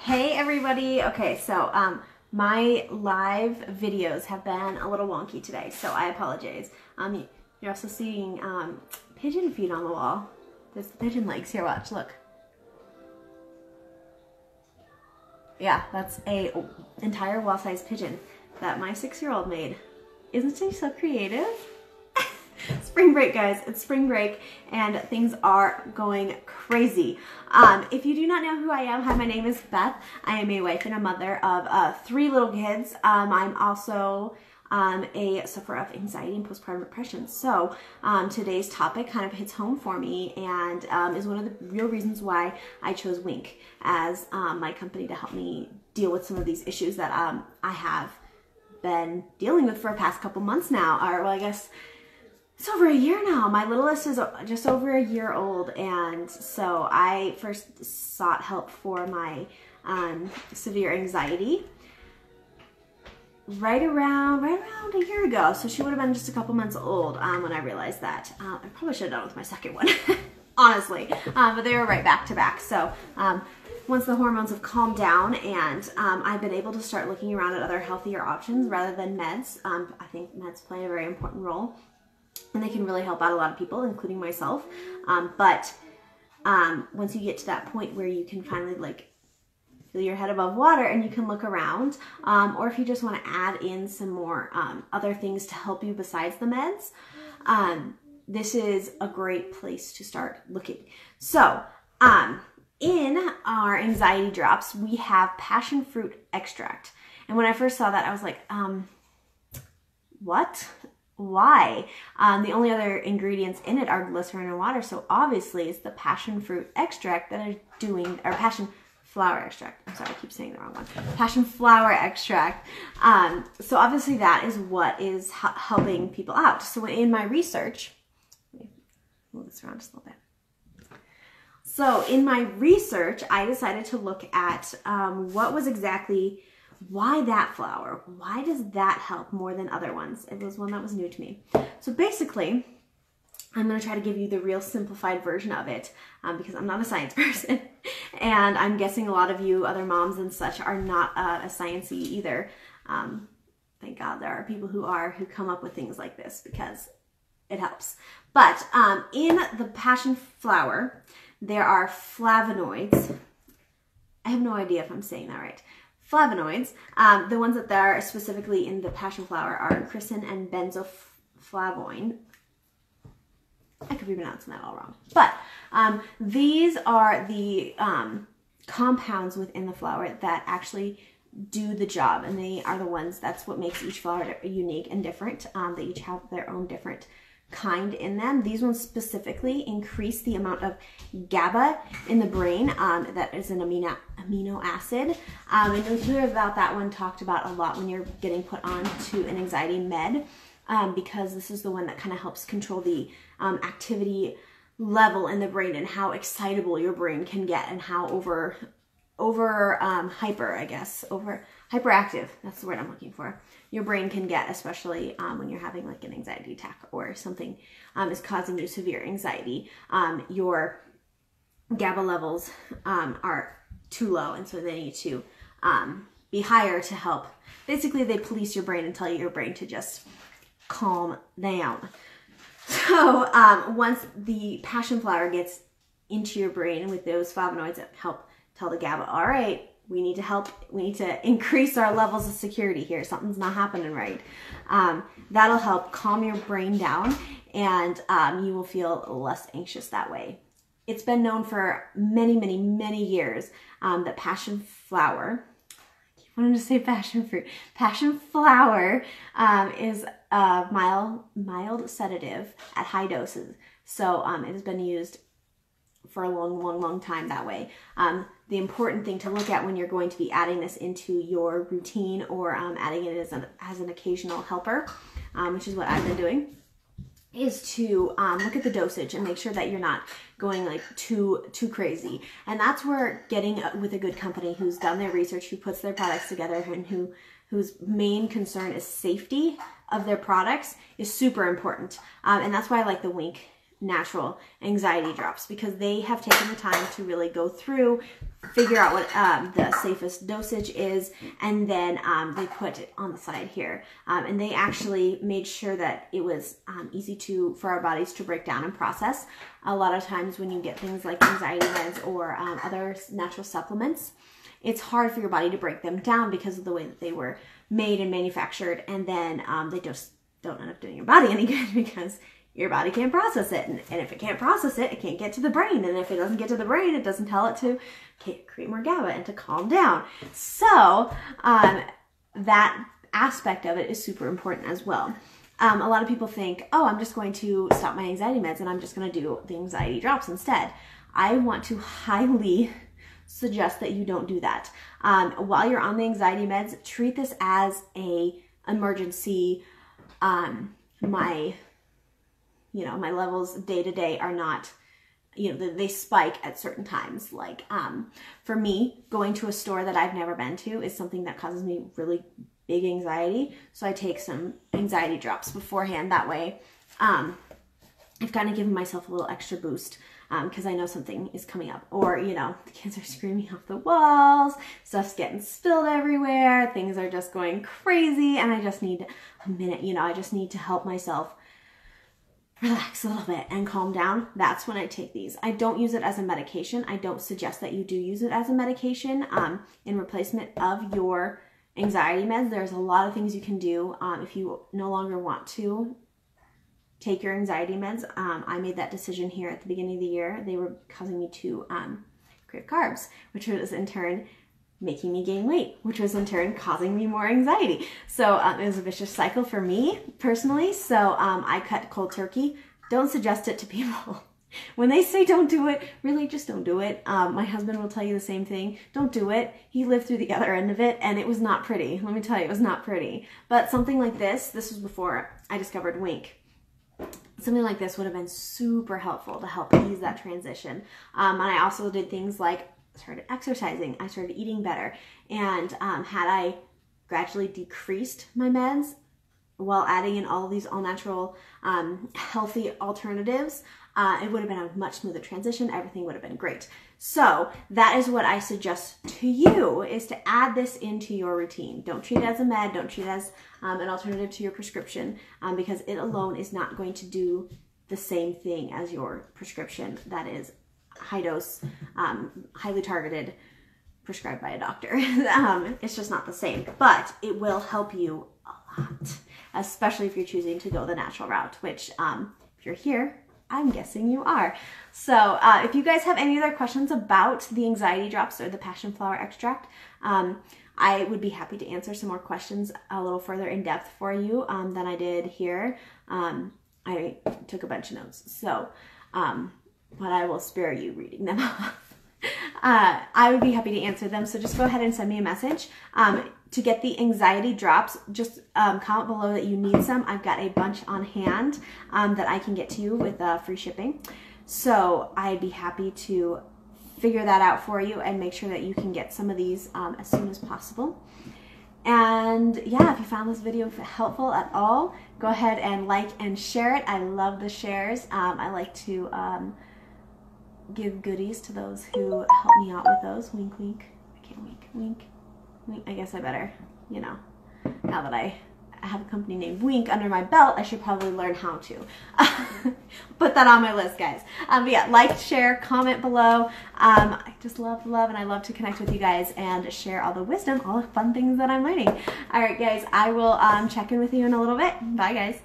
Hey everybody. Okay, so my live videos have been a little wonky today, so I apologize. You're also seeing pigeon feet on the wall. There's the pigeon legs here. Watch, look. Yeah, that's a entire wall-sized pigeon that my 6-year-old made. Isn't she so creative? Spring break, guys. It's spring break and things are going crazy. If you do not know who I am, hi, my name is Beth. I am a wife and a mother of 3 little kids. I'm also a sufferer of anxiety and postpartum depression. So today's topic kind of hits home for me and is one of the real reasons why I chose Wink as my company to help me deal with some of these issues that I have been dealing with for the past couple months now, or well, I guess it's over a year now. My littlest is just over a year old, and so I first sought help for my severe anxiety right around a year ago. So she would have been just a couple months old when I realized that. I probably should have done it with my second one, honestly, but they were right back to back. So once the hormones have calmed down and I've been able to start looking around at other healthier options rather than meds, I think meds play a very important role. And they can really help out a lot of people, including myself. But once you get to that point where you can finally like feel your head above water and you can look around, or if you just want to add in some more other things to help you besides the meds, this is a great place to start looking. So in our anxiety drops, we have passion fruit extract. And when I first saw that, I was like, what? Why? The only other ingredients in it are glycerin and water, so obviously it's the passion fruit extract that are doing, or passion flower extract. I'm sorry, I keep saying the wrong one. Passion flower extract. So obviously that is what is helping people out. So in my research, move this around just a little bit. So in my research, I decided to look at what was exactly, why that flower? Why does that help more than other ones? It was one that was new to me. So basically, I'm going to try to give you the real simplified version of it because I'm not a science person. And I'm guessing a lot of you other moms and such are not a sciencey either. Thank God there are people who are, who come up with things like this because it helps. But in the passion flower, there are flavonoids. I have no idea if I'm saying that right. Flavonoids, the ones that are specifically in the passion flower are chrysin and benzoflavoin. I could be pronouncing that all wrong. But these are the compounds within the flower that actually do the job. And they are the ones, that's what makes each flower unique and different. They each have their own different kind in them. These ones specifically increase the amount of GABA in the brain. That is an amino acid. And you'll hear about that one talked about a lot when you're getting put on to an anxiety med, because this is the one that kind of helps control the activity level in the brain and how excitable your brain can get and how hyperactive, that's the word I'm looking for, your brain can get, especially when you're having like an anxiety attack or something is causing you severe anxiety. Your GABA levels are too low, and so they need to be higher to help. Basically, they police your brain and tell your brain to just calm down. So once the passion flower gets into your brain with those flavonoids that help tell the GABA, all right, we need to help, we need to increase our levels of security here. Something's not happening right. That'll help calm your brain down and you will feel less anxious that way. It's been known for many, many, many years that passion flower, I keep wanting to say passion fruit, passion flower is a mild sedative at high doses. So it has been used for a long time that way. The important thing to look at when you're going to be adding this into your routine or adding it as an occasional helper, which is what I've been doing, is to look at the dosage and make sure that you're not going like too crazy. And that's where getting with a good company who's done their research, who puts their products together, and whose main concern is safety of their products is super important. And that's why I like the Wink natural anxiety drops, because they have taken the time to really go through, figure out what the safest dosage is, and then they put it on the side here. And they actually made sure that it was easy for our bodies to break down and process. A lot of times when you get things like anxiety meds or other natural supplements, it's hard for your body to break them down because of the way that they were made and manufactured, and then they just don't end up doing your body any good because your body can't process it. And if it can't process it, it can't get to the brain. And if it doesn't get to the brain, it doesn't tell it to create more GABA and to calm down. So that aspect of it is super important as well. A lot of people think, oh, I'm just going to stop my anxiety meds and I'm just going to do the anxiety drops instead. I want to highly suggest that you don't do that. While you're on the anxiety meds, treat this as a emergency. My levels day to day are not, they spike at certain times. Like, for me, going to a store that I've never been to is something that causes me really big anxiety. So I take some anxiety drops beforehand. That way, I've kind of given myself a little extra boost, because I know something is coming up. Or, the kids are screaming off the walls, stuff's getting spilled everywhere, things are just going crazy, and I just need a minute, I just need to help myself relax a little bit and calm down. That's when I take these. I don't use it as a medication. I don't suggest that you do use it as a medication in replacement of your anxiety meds. There's a lot of things you can do if you no longer want to take your anxiety meds. I made that decision here at the beginning of the year. They were causing me to crave carbs, which was in turn making me gain weight, which was in turn causing me more anxiety. So it was a vicious cycle for me personally. So I cut cold turkey. Don't suggest it to people. When they say don't do it, really just don't do it. My husband will tell you the same thing. Don't do it. He lived through the other end of it, and it was not pretty. Let me tell you, it was not pretty. But something like this was before I discovered Wink. Something like this would have been super helpful to help ease that transition. And I also did things like started exercising, I started eating better, and had I gradually decreased my meds while adding in all of these all-natural healthy alternatives, it would have been a much smoother transition. Everything would have been great. So that is what I suggest to you, is to add this into your routine. Don't treat it as a med. Don't treat it as an alternative to your prescription, because it alone is not going to do the same thing as your prescription that is high dose, highly targeted, prescribed by a doctor. It's just not the same, but it will help you a lot, especially if you're choosing to go the natural route, which if you're here, I'm guessing you are. So if you guys have any other questions about the anxiety drops or the passion flower extract, I would be happy to answer some more questions a little further in depth for you than I did here. I took a bunch of notes, so but I will spare you reading them off. I would be happy to answer them, so just go ahead and send me a message. To get the anxiety drops, just comment below that you need some. I've got a bunch on hand that I can get to you with free shipping. So I'd be happy to figure that out for you and make sure that you can get some of these as soon as possible. And yeah, if you found this video helpful at all, go ahead and like and share it. I love the shares. I like to give goodies to those who help me out with those. Wink, wink. I can't wink. Wink, wink. I guess I better, now that I have a company named Wink under my belt, I should probably learn how to. Put that on my list, guys. But yeah, like, share, comment below. I just love, and I love to connect with you guys and share all the wisdom, all the fun things that I'm learning. All right, guys, I will check in with you in a little bit. Bye, guys.